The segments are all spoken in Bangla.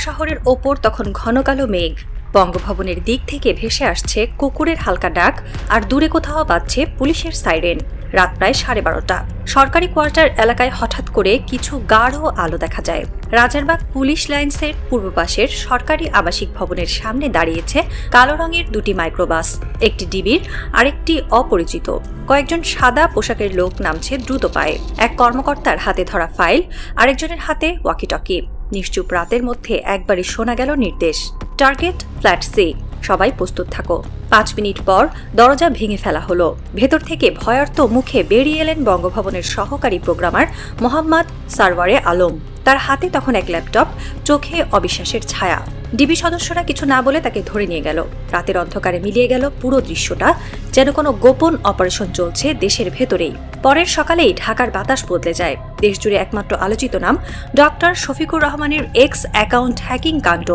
শহরের ওপর তখন ঘন কালো মেঘ। বঙ্গভবনের দিক থেকে ভেসে আসছে কুকুরের হালকা ডাক, আর দূরে কোথাও বাজছে পুলিশের সাইরেন। রাত প্রায় 12:30। সরকারি কোয়ার্টার এলাকায় হঠাৎ করে কিছু গাঢ় আলো দেখা যায়। রাজারবাগ পুলিশ লাইন্সের পূর্ব পাশের সরকারি আবাসিক ভবনের সামনে দাঁড়িয়েছে কালো রঙের দুটি মাইক্রোবাস, একটি ডিবির আর একটি অপরিচিত। কয়েকজন সাদা পোশাকের লোক নামছে দ্রুত পায়ে। এক কর্মকর্তার হাতে ধরা ফাইল, আরেকজনের হাতে ওয়াকিটকি। নিশ্চুপ রাতের মধ্যে একবারই শোনা গেল নির্দেশ, টার্গেট ফ্ল্যাট সি, সবাই প্রস্তুত থাকো। 5 মিনিট পর দরজা ভেঙে ফেলা হলো। ভেতর থেকে ভয়ার্ত মুখে বেরিয়ে এলেন বঙ্গভবনের সহকারী প্রোগ্রামার মোহাম্মদ সারওয়ারে আলম। তার হাতে তখন এক ল্যাপটপ, চোখে অবিশ্বাসের ছায়া। ডিবি সদস্যরা কিছু না বলে তাকে ধরে নিয়ে গেল। রাতের অন্ধকারে মিলিয়ে গেল পুরো দৃশ্যটা, যেন কোনো গোপন অপারেশন চলছে দেশের ভেতরেই। পরের সকালেই ঢাকার বাতাস বদলে যায়। দেশজুড়ে একমাত্র আলোচিত নাম ডক্টর শফিকুর রহমানের এক্স অ্যাকাউন্ট হ্যাকিং কাণ্ড।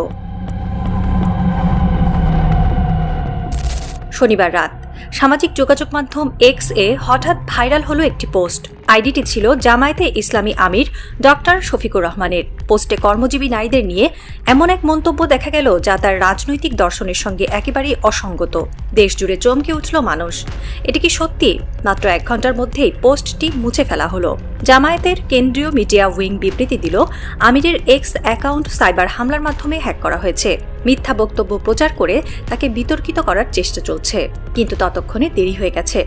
শনিবার রাত সামাজিক যোগাযোগ মাধ্যম এক্স এ হঠাৎ ভাইরাল হলো একটি পোস্ট। আইডিটি ছিল জামায়াতে ইসলামী আমির ডক্টর শফিকুর রহমানের। পোস্টে কর্মজীবী নারীদের নিয়ে এমন এক মন্তব্য দেখা গেল যা তার রাজনৈতিক দর্শনের সঙ্গে একেবারেই অসঙ্গত। দেশজুড়ে চমকে উঠল মানুষ। এটি কি সত্যি? মাত্র 1 ঘন্টার মধ্যেই পোস্টটি মুছে ফেলা হলো। জামায়াতের কেন্দ্রীয় মিডিয়া উইং বিবৃতি দিল, আমিরের এক্স অ্যাকাউন্ট সাইবার হামলার মাধ্যমে হ্যাক করা হয়েছে। মিথ্যা বক্তব্য প্রচার করে তাকে বিতর্কিত করার চেষ্টা চলছে। কিন্তু ততক্ষণে দেরি হয়ে গেছে।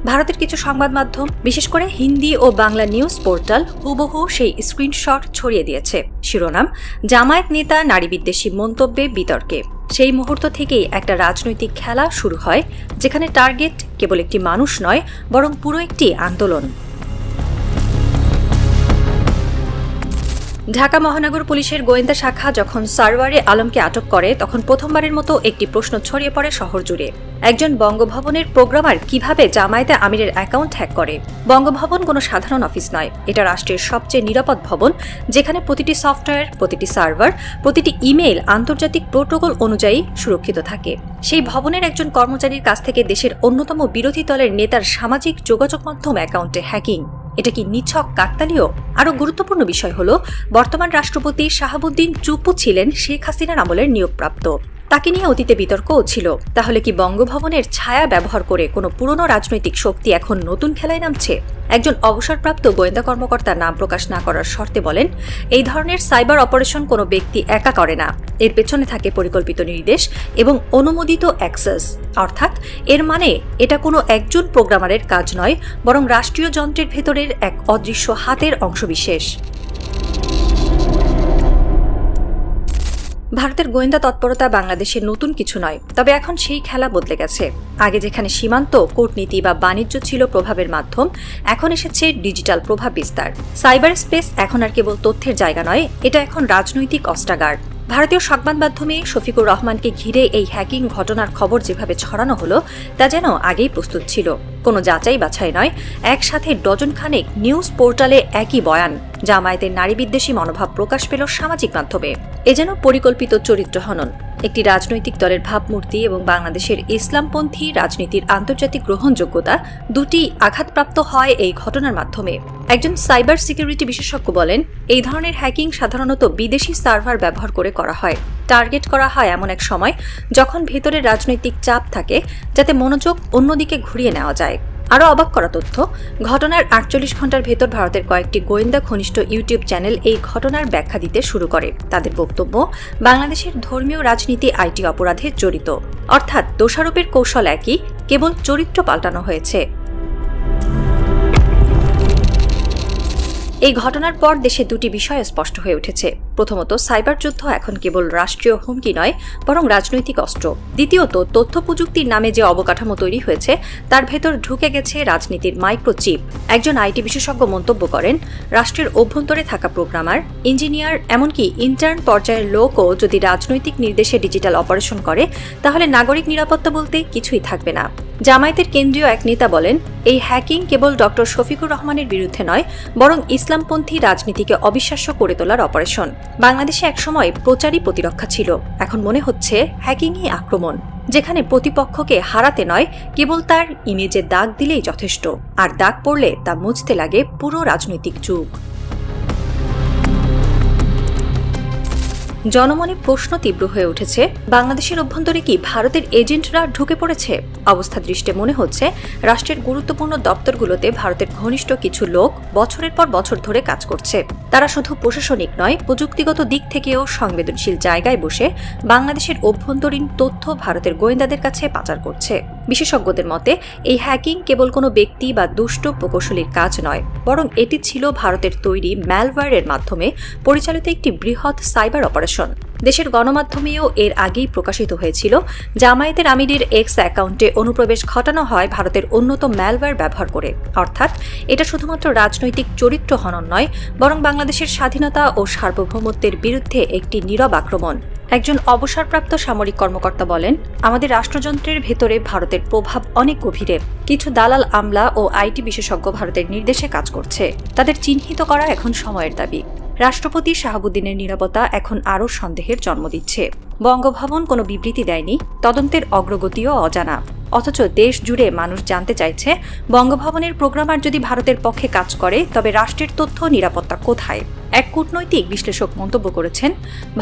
ভারতের কিছু সংবাদ মাধ্যম, বিশেষ করে হিন্দি ও বাংলা নিউজ পোর্টাল হুবহু সেই স্ক্রিনশট ছড়িয়ে দিয়েছে। শিরোনাম, জামায়াত নেতা নারী বিদ্বেষী মন্তব্যে বিতর্কে। সেই মুহূর্ত থেকেই একটা রাজনৈতিক খেলা শুরু হয়, যেখানে টার্গেট কেবল একটি মানুষ নয়, বরং পুরো একটি আন্দোলন। ঢাকা মহানগর পুলিশের গোয়েন্দা শাখা যখন সারওয়ারে আলমকে আটক করে, তখন প্রথমবারের মতো একটি প্রশ্ন ছড়িয়ে পড়ে শহর জুড়ে। একজন বঙ্গভবনের প্রোগ্রামার কিভাবে জামায়াতে আমিরের অ্যাকাউন্ট হ্যাক করে? বঙ্গভবন কোনো সাধারণ অফিস নয়, এটা রাষ্ট্রের সবচেয়ে নিরাপদ ভবন, যেখানে প্রতিটি সফটওয়্যার, প্রতিটি সার্ভার, প্রতিটি ইমেইল আন্তর্জাতিক প্রোটোকল অনুযায়ী সুরক্ষিত থাকে। সেই ভবনের একজন কর্মচারীর কাছ থেকে দেশের অন্যতম বিরোধী দলের নেতার সামাজিক যোগাযোগ মাধ্যম অ্যাকাউন্টে হ্যাকিং, এটা কি নিছক কাকতালীয়? আরও গুরুত্বপূর্ণ বিষয় হল, বর্তমান রাষ্ট্রপতি শাহাবুদ্দিন চুপ্পু ছিলেন শেখ হাসিনার আমলের নিয়োগপ্রাপ্ত। তাকে নিয়ে অতীতে বিতর্কও ছিল। তাহলে কি বঙ্গভবনের ছায়া ব্যবহার করে কোনো পুরনো রাজনৈতিক শক্তি এখন নতুন খেলায় নামছে? একজন অবসরপ্রাপ্ত গোয়েন্দা কর্মকর্তা নাম প্রকাশ না করার শর্তে বলেন, এই ধরনের সাইবার অপারেশন কোনো ব্যক্তি একা করে না। এর পেছনে থাকে পরিকল্পিত নির্দেশ এবং অনুমোদিত অ্যাক্সেস। অর্থাৎ এর মানে এটা কোনো একজন প্রোগ্রামারের কাজ নয়, বরং রাষ্ট্রীয় যন্ত্রের ভেতরের এক অদৃশ্য হাতের অংশবিশেষ। ভারতের গোয়েন্দা তৎপরতা বাংলাদেশের নতুন কিছু নয়, তবে এখন সেই খেলা বদলে গেছে। আগে যেখানে সীমান্ত, কূটনীতি বা বাণিজ্য ছিল প্রভাবের মাধ্যম, এখন এসেছে ডিজিটাল প্রভাব বিস্তার। সাইবার স্পেস এখন আর কেবল তথ্যের জায়গা নয়, এটা এখন রাজনৈতিক অস্ত্রাগার। ভারতীয় সংবাদ মাধ্যমে শফিকুর রহমানকে ঘিরে এই হ্যাকিং ঘটনার খবর যেভাবে ছড়ানো হলো, তা যেন আগেই প্রস্তুত ছিল। কোনো যাচাই বাছাই নয়, একসাথে ডজন খানেক নিউজ পোর্টালে একই বয়ান। জামায়াতের নারী বিদ্বেষী মনোভাব প্রকাশ পেল সামাজিক মাধ্যমে। এ যেন পরিকল্পিত চরিত্র হনন। একটি রাজনৈতিক দলের ভাবমূর্তি এবং বাংলাদেশের ইসলামপন্থী রাজনীতির আন্তর্জাতিক গ্রহণযোগ্যতা দুটি আঘাতপ্রাপ্ত হয় এই ঘটনার মাধ্যমে। একজন সাইবার সিকিউরিটি বিশেষজ্ঞ বলেন, এই ধরনের হ্যাকিং সাধারণত বিদেশি সার্ভার ব্যবহার করে করা হয়। টার্গেট করা হয় এমন এক সময় যখন ভেতরের রাজনৈতিক চাপ থাকে, যাতে মনোযোগ অন্যদিকে ঘুরিয়ে নেওয়া যায়। আরও অবাক করা তথ্য, ঘটনার 48 ঘন্টার ভেতর ভারতের কয়েকটি গোয়েন্দা ঘনিষ্ঠ ইউটিউব চ্যানেল এই ঘটনার ব্যাখ্যা দিতে শুরু করে। তাদের বক্তব্য, বাংলাদেশের ধর্মীয় রাজনীতি আইটি অপরাধে জড়িত। অর্থাৎ দোষারোপের কৌশল একই, কেবল চরিত্র পাল্টানো হয়েছে। এই ঘটনার পর দেশে দুটি বিষয় স্পষ্ট হয়ে উঠেছে। প্রথমত, সাইবার যুদ্ধ এখন কেবল রাষ্ট্রীয় হুমকি নয়, বরং রাজনৈতিক অস্ত্র। দ্বিতীয়ত, তথ্য প্রযুক্তির নামে যে অবকাঠামো তৈরি হয়েছে, তার ভেতর ঢুকে গেছে রাজনীতির মাইক্রোচিপ। একজন আইটি বিশেষজ্ঞ মন্তব্য করেন, রাষ্ট্রের অভ্যন্তরে থাকা প্রোগ্রামার, ইঞ্জিনিয়ার, এমনকি ইন্টার্ন পর্যায়ের লোকও যদি রাজনৈতিক নির্দেশে ডিজিটাল অপারেশন করে, তাহলে নাগরিক নিরাপত্তা বলতে কিছুই থাকবে না। জামায়াতের কেন্দ্রীয় এক নেতা বলেন, এই হ্যাকিং কেবল ডক্টর শফিকুর রহমানের বিরুদ্ধে নয়, বরং ইসলামপন্থী রাজনীতিকে অবিশ্বাস্য করে তোলার অপারেশন। বাংলাদেশে একসময় প্রচারই প্রতিরক্ষা ছিল, এখন মনে হচ্ছে হ্যাকিংই আক্রমণ, যেখানে প্রতিপক্ষকে হারাতে নয়, কেবল তার ইমেজে দাগ দিলেই যথেষ্ট, আর দাগ পড়লে তা মুছতে লাগে পুরো রাজনৈতিক যুগ। জনমনে প্রশ্ন তীব্র হয়ে উঠেছে, বাংলাদেশের অভ্যন্তরে কি ভারতের এজেন্টরা ঢুকে পড়েছে? অবস্থা দৃষ্টে মনে হচ্ছে রাষ্ট্রের গুরুত্বপূর্ণ দপ্তরগুলোতে ভারতের ঘনিষ্ঠ কিছু লোক বছরের পর বছর ধরে কাজ করছে। তারা শুধু প্রশাসনিক নয়, প্রযুক্তিগত দিক থেকেও সংবেদনশীল জায়গায় বসে বাংলাদেশের অভ্যন্তরীণ তথ্য ভারতের গোয়েন্দাদের কাছে পাচার করছে। বিশেষজ্ঞদের মতে এই হ্যাকিং কেবল কোনো ব্যক্তি বা দুষ্ট প্রকৌশলীর কাজ নয়, বরং এটি ছিল ভারতের তৈরি ম্যালওয়্যারের মাধ্যমে পরিচালিত একটি বৃহৎ সাইবার অপারেশন। দেশের গণমাধ্যমেও এর আগেই প্রকাশিত হয়েছিল জামায়াতের আমিরের এক্স অ্যাকাউন্টে অনুপ্রবেশ ঘটানো হয় ভারতের উন্নত ম্যালওয়্যার ব্যবহার করে। অর্থাৎ এটা শুধুমাত্র রাজনৈতিক চরিত্র হনন নয়, বরং বাংলাদেশের স্বাধীনতা ও সার্বভৌমত্বের বিরুদ্ধে একটি নীরব আক্রমণ। একজন অবসরপ্রাপ্ত সামরিক কর্মকর্তা বলেন, আমাদের রাষ্ট্রযন্ত্রের ভেতরে ভারতের প্রভাব অনেক গভীরে। কিছু দালাল আমলা ও আইটি বিশেষজ্ঞ ভারতের নির্দেশে কাজ করছে। তাদের চিহ্নিত করা এখন সময়ের দাবি। রাষ্ট্রপতি শাহাবুদ্দিনের নিরাপত্তা এখন আরও সন্দেহের জন্ম দিচ্ছে। বঙ্গভবন কোনো বিবৃতি দেয়নি, তদন্তের অগ্রগতিও অজানা। অথচ দেশ জুড়ে মানুষ জানতে চাইছে, বঙ্গভবনের প্রোগ্রামার যদি ভারতের পক্ষে কাজ করে তবে রাষ্ট্রের তথ্য নিরাপত্তা কোথায়? এক কূটনৈতিক বিশ্লেষক মন্তব্য করেছেন,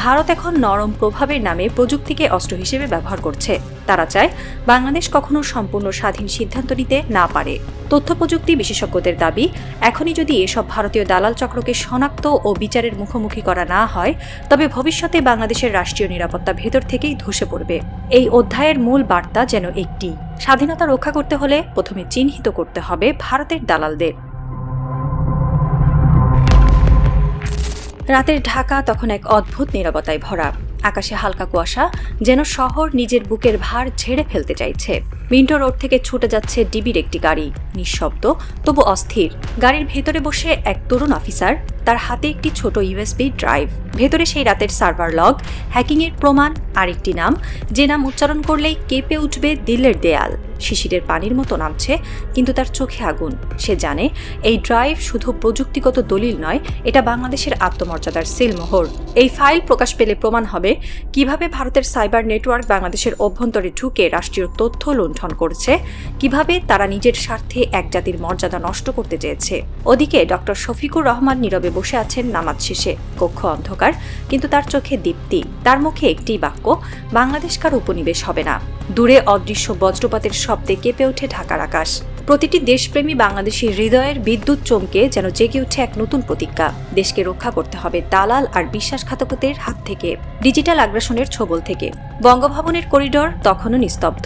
ভারত এখন নরম প্রভাবের নামে প্রযুক্তিকে অস্ত্র হিসেবে ব্যবহার করছে। তারা চায় বাংলাদেশ কখনো সম্পূর্ণ স্বাধীন সিদ্ধান্ত নিতে না পারে। তথ্য প্রযুক্তি বিশেষজ্ঞদের দাবি, এখনই যদি এসব ভারতীয় দালাল চক্রকে শনাক্ত ও বিচারের মুখোমুখি করা না হয়, তবে ভবিষ্যতে বাংলাদেশের রাষ্ট্রীয় নিরাপত্তা ভেতর থেকেই ধসে পড়বে। এই অধ্যায়ের মূল বার্তা যেন একটি, স্বাধীনতা রক্ষা করতে হলে প্রথমে চিহ্নিত করতে হবে ভারতের দালালদের। রাতের ঢাকা তখন এক অদ্ভুত নীরবতায় ভরা। আকাশে হালকা কুয়াশা, যেন শহর নিজের বুকের ভার ঝেড়ে ফেলতে চাইছে। মিন্টো রোড থেকে ছুটে যাচ্ছে ডিবির একটি গাড়ি, নিঃশব্দ তবু অস্থির। গাড়ির ভেতরে বসে এক তরুণ অফিসার, তার হাতে একটি ছোট ইউএসবি ড্রাইভ। ভেতরে সেই রাতের সার্ভার লগ, হ্যাকিংয়ের প্রমাণ, আরেকটি নাম, যে নাম উচ্চারণ করলেই কেঁপে উঠবে দিল্লের দেয়াল। শিশিরের পানির মতো নামছে, কিন্তু তার চোখে আগুন। সে জানে এই ড্রাইভ শুধু প্রযুক্তিগত দলিল নয়, এটা বাংলাদেশের আত্মমর্যাদার সিলমোহর। এই ফাইল প্রকাশ পেলে প্রমাণ হবে কিভাবে ভারতের সাইবার নেটওয়ার্ক বাংলাদেশের অভ্যন্তরে ঢুকে রাষ্ট্রীয় তথ্য লুণ্ঠন করছে, কিভাবে তারা নিজের স্বার্থে এক জাতির মর্যাদা নষ্ট করতে চেয়েছে। ওদিকে ডক্টর শফিকুর রহমান নীরবে বসে আছেন নামাজ শেষে। কক্ষ অন্ধকার, কিন্তু তার চোখে দীপ্তি। তার মুখে একটি বাক্য, বাংলাদেশ কার উপনিবেশ হবে না। দূরে অদৃশ্য বজ্রপাতের শব্দে কেঁপে ওঠে ঢাকার আকাশ। প্রতিটি দেশপ্রেমী বাংলাদেশী হৃদয়ের বিদ্যুৎ চমকে যেন জেগে উঠে এক নতুন প্রতিজ্ঞা। দেশকে রক্ষা করতে হবে দালাল আর বিশ্বাসঘাতকদের হাত থেকে, ডিজিটাল আগ্রাসনের ছোবল থেকে। বঙ্গভবনের করিডোর তখনও নিস্তব্ধ।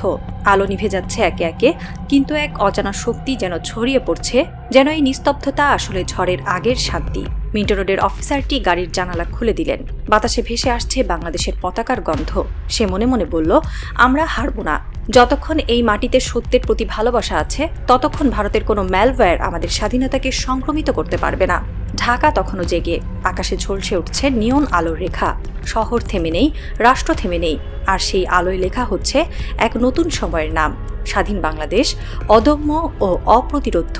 আলো নিভে যাচ্ছে একে একে, কিন্তু এক অজানা শক্তি যেন ছড়িয়ে পড়ছে, যেন এই নিস্তব্ধতা আসলে ঝড়ের আগের শান্তি। মিন্টো রোডের অফিসারটি গাড়ির জানালা খুলে দিলেন। বাতাসে ভেসে আসছে বাংলাদেশের পতাকার গন্ধ। সে মনে মনে বলল, আমরা হারব না। যতক্ষণ এই মাটিতে সত্যের প্রতি ভালোবাসা আছে, ততক্ষণ ভারতের কোনো ম্যালওয়্যার আমাদের স্বাধীনতাকে সংক্রমিত করতে পারবে না। ঢাকা তখনও জেগে, আকাশে ঝলসে উঠছে নিয়ন আলোর রেখা। শহর থেমে নেই, রাষ্ট্র থেমে নেই, আর সেই আলোয় লেখা হচ্ছে এক নতুন সময়ের নাম, স্বাধীন বাংলাদেশ, অদম্য ও অপ্রতিরোধ্য।